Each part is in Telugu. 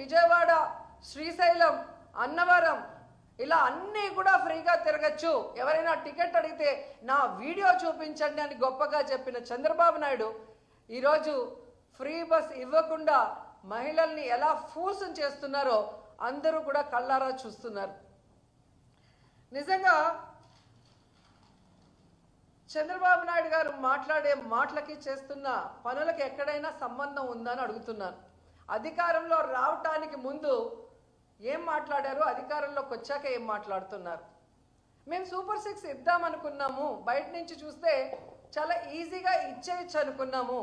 విజయవాడ, శ్రీశైలం, అన్నవరం ఇలా అన్నీ కూడా ఫ్రీగా తిరగచ్చు, ఎవరైనా టికెట్ అడిగితే నా వీడియో చూపించండి అని గొప్పగా చెప్పిన చంద్రబాబు నాయుడు ఈరోజు ఫ్రీ బస్ ఇవ్వకుండా మహిళల్ని ఎలా ఫోర్స్ చేస్తున్నారో అందరూ కూడా కళ్ళారా చూస్తున్నారు. నిజంగా చంద్రబాబు నాయుడు గారు మాట్లాడే మాటలకి చేస్తున్న పనులకి ఎక్కడైనా సంబంధం ఉందని అడుగుతున్నాను. అధికారంలో రావటానికి ముందు ఏం మాట్లాడారు, అధికారంలోకి వచ్చాక ఏం మాట్లాడుతున్నారు? మేము సూపర్ 6 ఇద్దామనుకున్నాము, బయట నుంచి చూస్తే చాలా ఈజీగా ఇచ్చేయచ్చు అనుకున్నాము,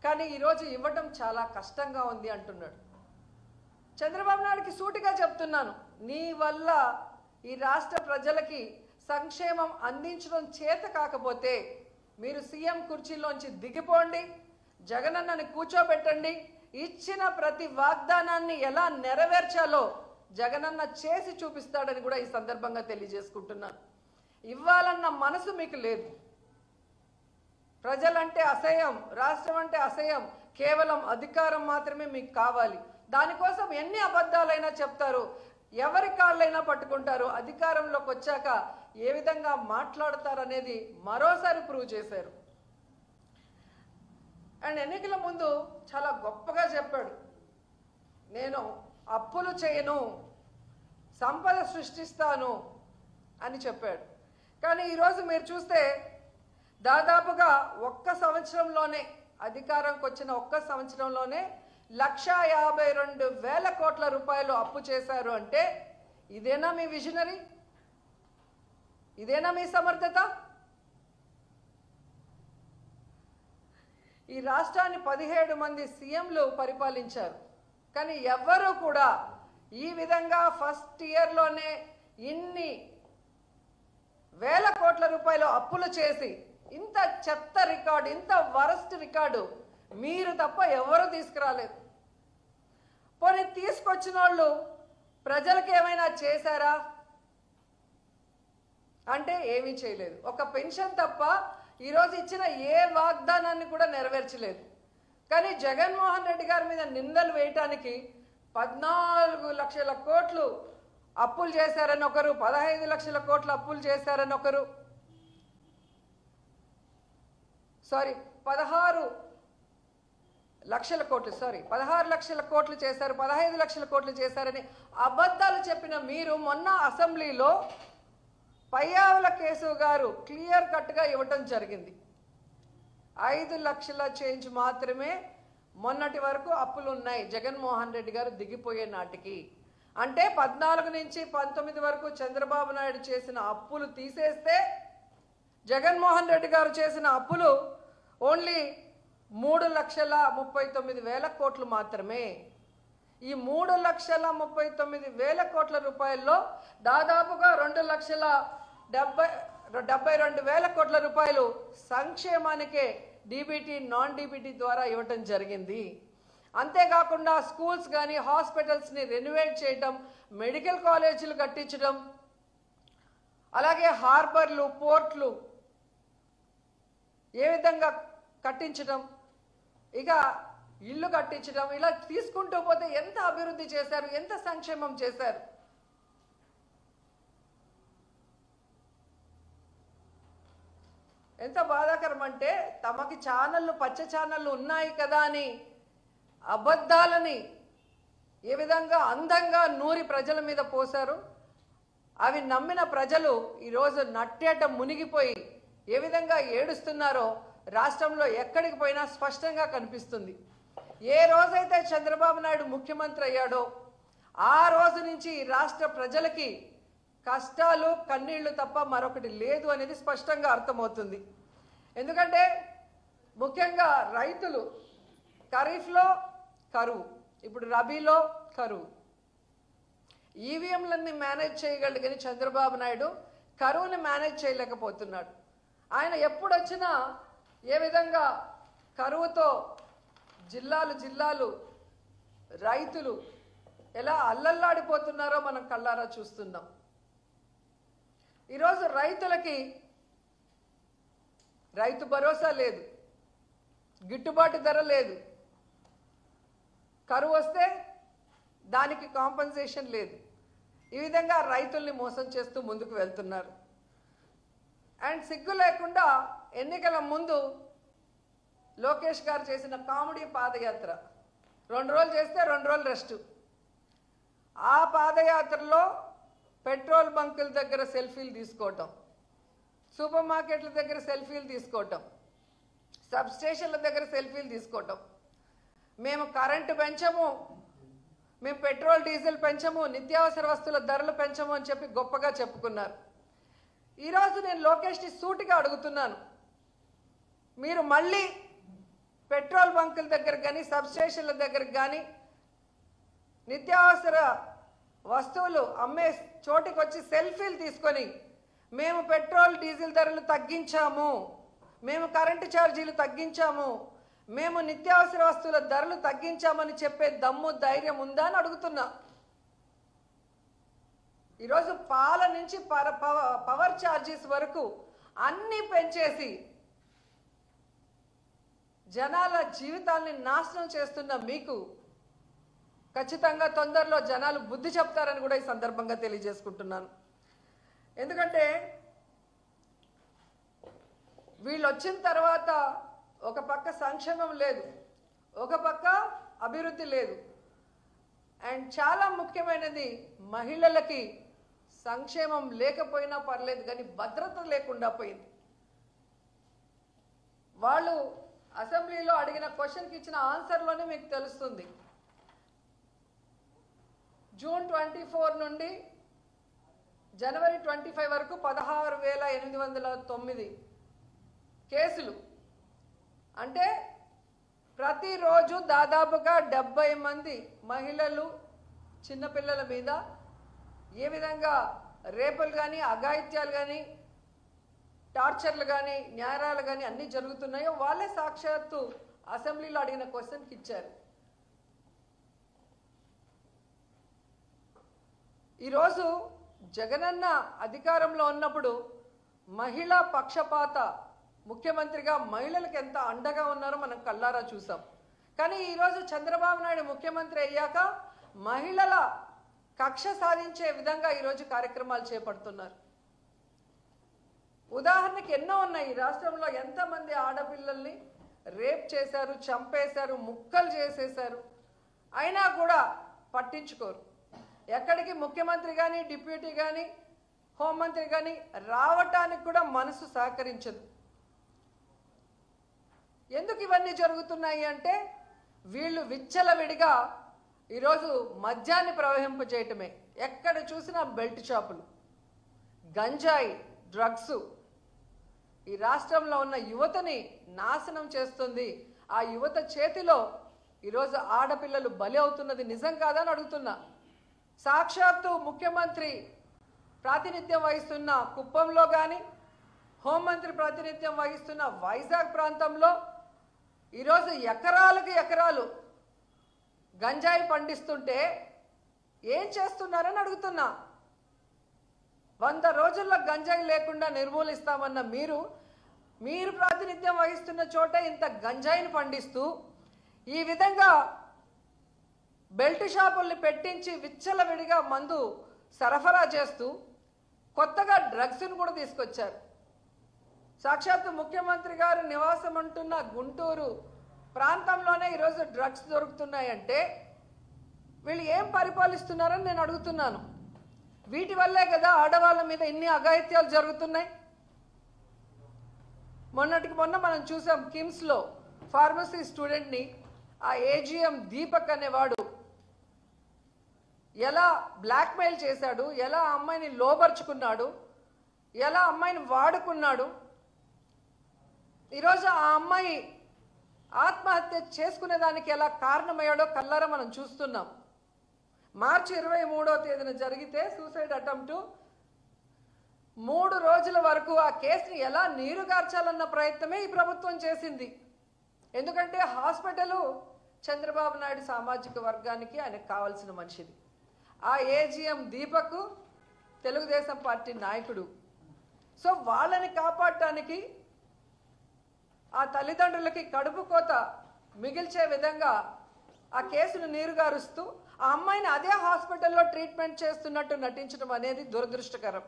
కానీ ఈరోజు ఇవ్వటం చాలా కష్టంగా ఉంది అంటున్నాడు. చంద్రబాబు నాయుడుకి సూటిగా చెప్తున్నాను, నీ వల్ల ఈ రాష్ట్ర ప్రజలకి సంక్షేమం అందించడం చేత కాకపోతే మీరు సీఎం కుర్చీలోంచి దిగిపోండి, జగనన్నని కూర్చోబెట్టండి, ఇచ్చిన ప్రతి వాగ్దానాన్ని ఎలా నెరవేర్చాలో జగనన్న చేసి చూపిస్తాడని కూడా ఈ సందర్భంగా తెలియజేసుకుంటున్నాను. ఇవ్వాలన్న మనసు మీకు లేదు, ప్రజలంటే అసహ్యం, రాష్ట్రం అంటే అసహ్యం, కేవలం అధికారం మాత్రమే మీకు కావాలి. దానికోసం ఎన్ని అబద్ధాలైనా చెప్తారు, ఎవరి కాళ్ళైనా పట్టుకుంటారు. అధికారంలోకి వచ్చాక ఏ విధంగా మాట్లాడతారనేది మరోసారి ప్రూవ్ చేశారు. అండ్ ఎన్నికల ముందు చాలా గొప్పగా చెప్పాడు, నేను అప్పులు చేయను, సంపద సృష్టిస్తాను అని చెప్పాడు. కానీ ఈరోజు మీరు చూస్తే దాదాపుగా ఒక్క సంవత్సరంలోనే, అధికారంకి వచ్చిన ఒక్క సంవత్సరంలోనే 1,52,000 కోట్ల రూపాయలు అప్పు చేశారు. అంటే ఇదేనా మీ విజనరీ? ఇదేనా మీ సమర్థత? ఈ రాష్ట్రాన్ని 17 మంది సీఎంలు పరిపాలించారు, కానీ ఎవ్వరూ కూడా ఈ విధంగా ఫస్ట్ ఇయర్లోనే ఇన్ని వేల కోట్ల రూపాయలు అప్పులు చేసి ఇంత చెత్త రికార్డు, ఇంత వరస్ట్ రికార్డు మీరు తప్ప ఎవరు తీసుకురాలేదు. పోనీ తీసుకొచ్చిన వాళ్ళు ప్రజలకు ఏమైనా చేశారా అంటే ఏమీ చేయలేదు. ఒక పెన్షన్ తప్ప ఈరోజు ఇచ్చిన ఏ వాగ్దానాన్ని కూడా నెరవేర్చలేదు. కానీ జగన్మోహన్ రెడ్డి గారి మీద నిందలు వేయటానికి 14 లక్షల కోట్లు అప్పులు చేశారని ఒకరు, 15 లక్షల కోట్ల అప్పులు చేశారని ఒకరు, 16 లక్షల కోట్లు చేశారు, 15 లక్షల కోట్లు చేశారని అబద్ధాలు చెప్పిన మీరు మొన్న అసెంబ్లీలో పయ్యావుల కేశవ్ గారు క్లియర్ కట్గా ఇవ్వటం జరిగింది. 5 లక్షల చేంజ్ మాత్రమే మొన్నటి వరకు అప్పులు ఉన్నాయి జగన్మోహన్ రెడ్డి గారు దిగిపోయే నాటికి. అంటే 14 నుంచి 19 వరకు చంద్రబాబు నాయుడు చేసిన అప్పులు తీసేస్తే జగన్మోహన్ రెడ్డి గారు చేసిన అప్పులు ఓన్లీ 3,39,000 కోట్లు మాత్రమే. ఈ 3,39,000 కోట్ల రూపాయల్లో దాదాపుగా 2,72,000 కోట్ల రూపాయలు సంక్షేమానికే డీబీటీ, నాన్ డీబీటీ ద్వారా ఇవ్వటం జరిగింది. అంతేకాకుండా స్కూల్స్ కానీ హాస్పిటల్స్ని రెనోవేట్ చేయటం, మెడికల్ కాలేజీలు కట్టించడం, అలాగే హార్బర్లు, పోర్ట్లు ఏ విధంగా కట్టించడం, ఇక ఇల్లు కట్టించడం, ఇలా తీసుకుంటూ పోతే ఎంత అభివృద్ధి చేశారు, ఎంత సంక్షేమం చేశారు. ఎంత బాధాకరం అంటే తమకి ఛానళ్ళు, పచ్చ ఛానళ్ళు ఉన్నాయి కదా అని అబద్ధాలని ఏ విధంగా అందంగా నూరి ప్రజల మీద పోశారు. అవి నమ్మిన ప్రజలు ఈరోజు నట్టేట మునిగిపోయి ఏ విధంగా ఏడుస్తున్నారో రాష్ట్రంలో ఎక్కడికి పోయినా స్పష్టంగా కనిపిస్తుంది. ఏ రోజైతే చంద్రబాబు నాయుడు ముఖ్యమంత్రి అయ్యాడో ఆ రోజు నుంచి రాష్ట్ర ప్రజలకి కష్టాలు, కన్నీళ్లు తప్ప మరొకటి లేదు అనేది స్పష్టంగా అర్థమవుతుంది. ఎందుకంటే ముఖ్యంగా రైతులు ఖరీఫ్లో కరువు, ఇప్పుడు రబీలో కరువు. ఈవీఎంలన్నీ మేనేజ్ చేయగలిగిన చంద్రబాబు నాయుడు కరువుని మేనేజ్ చేయలేకపోతున్నాడు. ఆయన ఎప్పుడు వచ్చినా ఏ విధంగా కరువుతో జిల్లాలు రైతులు ఎలా అల్లల్లాడిపోతున్నారో మనం కళ్ళారా చూస్తున్నాం. ఈరోజు రైతులకి రైతు భరోసా లేదు, గిట్టుబాటు ధర లేదు. కరువు వస్తే దానికి కాంపెన్సేషన్ లేదు. ఈ విధంగా రైతుల్ని మోసం చేస్తూ ముందుకు వెళ్తున్నారు. అండ్ సిగ్గు లేకుండా ఎన్నికల ముందు లోకేష్ గారు చేసిన కామెడీ పాదయాత్ర 2 రోజులు చేస్తే 2 రోజులు రెస్ట్. ఆ పాదయాత్రలో పెట్రోల్ బంకుల దగ్గర సెల్ఫీలు తీసుకోవటం, సూపర్ మార్కెట్ల దగ్గర సెల్ఫీలు తీసుకోవటం, సబ్ స్టేషన్ల దగ్గర సెల్ఫీలు తీసుకోవటం, మేము కరెంటు పెంచము, మేము పెట్రోల్ డీజిల్ పెంచము, నిత్యావసర వస్తువుల ధరలు పెంచము అని చెప్పి గొప్పగా చెప్పుకున్నారు. ఈరోజు నేను లోకేష్ని సూటిగా అడుగుతున్నాను, మీరు మళ్ళీ పెట్రోల్ బంకుల దగ్గర కానీ సబ్ స్టేషన్ల దగ్గర కానీ నిత్యావసర వస్తువులు అమ్మే చోటికి వచ్చి సెల్ఫీలు తీసుకొని మేము పెట్రోల్ డీజిల్ ధరలు తగ్గించాము, మేము కరెంటు ఛార్జీలు తగ్గించాము, మేము నిత్యావసర వస్తువుల ధరలు తగ్గించామని చెప్పే దమ్ము ధైర్యం ఉందా అని అడుగుతున్నా. ఈరోజు పాల నుంచి పవర్ ఛార్జెస్ వరకు అన్నీ పెంచేసి జనాల జీవితాల్ని నాశనం చేస్తున్న మీకు ఖచ్చితంగా తొందరలో జనాలు బుద్ధి చెప్తారని కూడా ఈ సందర్భంగా తెలియజేసుకుంటున్నాను. ఎందుకంటే వీళ్ళు వచ్చిన తర్వాత ఒక పక్క సంక్షేమం లేదు, ఒక పక్క అభివృద్ధి లేదు. అండ్ చాలా ముఖ్యమైనది, మహిళలకి సంక్షేమం లేకపోయినా పర్లేదు కానీ భద్రత లేకుండా పోయింది. వాళ్ళు అసెంబ్లీలో అడిగిన క్వశ్చన్కి ఇచ్చిన ఆన్సర్లోనే మీకు తెలుస్తుంది. జూన్ 24 నుండి జనవరి 25 వరకు 16,809 కేసులు. అంటే ప్రతిరోజు దాదాపుగా 70 మంది మహిళలు, చిన్నపిల్లల మీద ఏ విధంగా రేపులు కానీ, అఘాయిత్యాలు కానీ, టార్చర్లు కానీ, న్యాయాలు కానీ అన్నీ జరుగుతున్నాయో వాళ్ళే సాక్షాత్తు అసెంబ్లీలో అడిగిన క్వశ్చన్కి ఇచ్చారు. ఈరోజు జగనన్న అధికారంలో ఉన్నప్పుడు మహిళా పక్షపాత ముఖ్యమంత్రిగా మహిళలకు ఎంత అండగా ఉన్నారో మనం కళ్ళారా చూసాం. కానీ ఈరోజు చంద్రబాబు నాయుడు ముఖ్యమంత్రి అయ్యాక మహిళల కక్ష సాధించే విధంగా ఈరోజు కార్యక్రమాలు చేపడుతున్నారు. ఉదాహరణకి ఎన్నో ఉన్నాయి. ఈ రాష్ట్రంలో ఎంతమంది ఆడపిల్లల్ని రేప్ చేశారు, చంపేశారు, ముక్కలు చేసేశారు, అయినా కూడా పట్టించుకోరు. ఎక్కడికి ముఖ్యమంత్రి కానీ, డిప్యూటీ కానీ, హోంమంత్రి కానీ రావటానికి కూడా మనసు సహకరించదు. ఎందుకు ఇవన్నీ జరుగుతున్నాయి అంటే వీళ్ళు విచ్చలవిడిగా ఈరోజు మద్యాన్ని ప్రవహింపజేయటమే. ఎక్కడ చూసినా బెల్ట్ షాపులు, గంజాయి, డ్రగ్స్ ఈ రాష్ట్రంలో ఉన్న యువతని నాశనం చేస్తుంది. ఆ యువత చేతిలో ఈరోజు ఆడపిల్లలు బలి అవుతున్నది నిజం కాదని అడుగుతున్నా. సాక్షాత్తు ముఖ్యమంత్రి ప్రాతినిధ్యం వహిస్తున్న కుప్పంలో కానీ, హోంమంత్రి ప్రాతినిధ్యం వహిస్తున్న వైజాగ్ ప్రాంతంలో ఈరోజు ఎకరాలకు ఎకరాలు గంజాయి పండిస్తుంటే ఏం చేస్తున్నారని అడుగుతున్నా. 100 రోజుల్లో గంజాయి లేకుండా నిర్మూలిస్తామన్న మీరు ప్రాతినిధ్యం వహిస్తున్న చోట ఇంత గంజాయిని పండిస్తూ ఈ విధంగా బెల్ట్ షాపుల్ని పెట్టించి విచ్చలవిడిగా మందు సరఫరా చేస్తూ కొత్తగా డ్రగ్స్ను కూడా తీసుకొచ్చారు. సాక్షాత్తు ముఖ్యమంత్రి గారు నివాసం అంటున్న గుంటూరు ప్రాంతంలోనే ఈరోజు డ్రగ్స్ దొరుకుతున్నాయంటే వీళ్ళు ఏం పరిపాలిస్తున్నారని నేను అడుగుతున్నాను. వీటి వల్లే కదా ఆడవాళ్ళ మీద ఇన్ని అఘాయిత్యాలు జరుగుతున్నాయి. మొన్నటికి మొన్న మనం చూసాం కిమ్స్లో ఫార్మసీ స్టూడెంట్ని ఆ ఏజీఎం దీపక్ అనేవాడు ఎలా బ్లాక్మెయిల్ చేశాడు, ఎలా అమ్మాయిని లోబర్చుకున్నాడు, ఎలా అమ్మాయిని వాడుకున్నాడు. ఈరోజు ఆ అమ్మాయి ఆత్మహత్య చేసుకునేదానికి ఎలా కారణమయ్యాడో కళ్ళారా మనం చూస్తున్నాం. మార్చి 23వ తేదీన జరిగితే సూసైడ్ అటెంప్ట్ 3 రోజుల వరకు ఆ కేసుని ఎలా నీరుగార్చాలన్న ప్రయత్నమే ఈ ప్రభుత్వం చేసింది. ఎందుకంటే హాస్పిటల్ చంద్రబాబు నాయుడు సామాజిక వర్గానికి ఆయనకు కావాల్సిన మనిషిది. ఆ ఏజీఎం దీపక్ తెలుగుదేశం పార్టీ నాయకుడు. సో వాళ్ళని కాపాడటానికి ఆ తల్లిదండ్రులకి కడుపు కోత మిగిల్చే విధంగా ఆ కేసును నీరుగారుస్తూ ఆ అమ్మాయిని అదే హాస్పిటల్లో ట్రీట్మెంట్ చేస్తున్నట్టు నటించడం అనేది దురదృష్టకరం.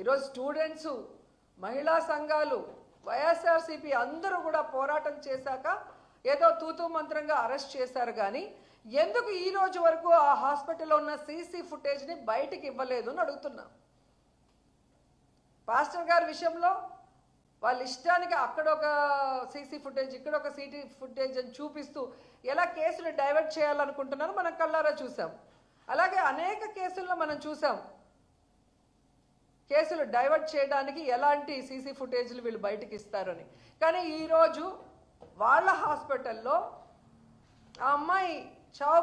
ఈరోజు స్టూడెంట్స్, మహిళా సంఘాలు, వైఎస్ఆర్సీపీ అందరూ కూడా పోరాటం చేశాక ఏదో తూతూ మంత్రంగా అరెస్ట్ చేశారు. కానీ ఎందుకు ఈ రోజు వరకు ఆ హాస్పిటల్లో ఉన్న సీసీ ఫుటేజ్ని బయటికి ఇవ్వలేదు అని అడుగుతున్నా. పాస్టర్ గారి విషయంలో వాళ్ళ ఇష్టానికి అక్కడ ఒక సీసీ ఫుటేజ్, ఇక్కడ ఒక సీసీ ఫుటేజ్ అని చూపిస్తూ ఎలా కేసులు డైవర్ట్ చేయాలనుకుంటున్నారో మనం కళ్ళారా చూసాం. అలాగే అనేక కేసుల్లో మనం చూసాం కేసులు డైవర్ట్ చేయడానికి ఎలాంటి సీసీ ఫుటేజ్లు వీళ్ళు బయటికి ఇస్తారని. కానీ ఈరోజు వాళ్ళ హాస్పిటల్లో ఆ అమ్మాయి చావు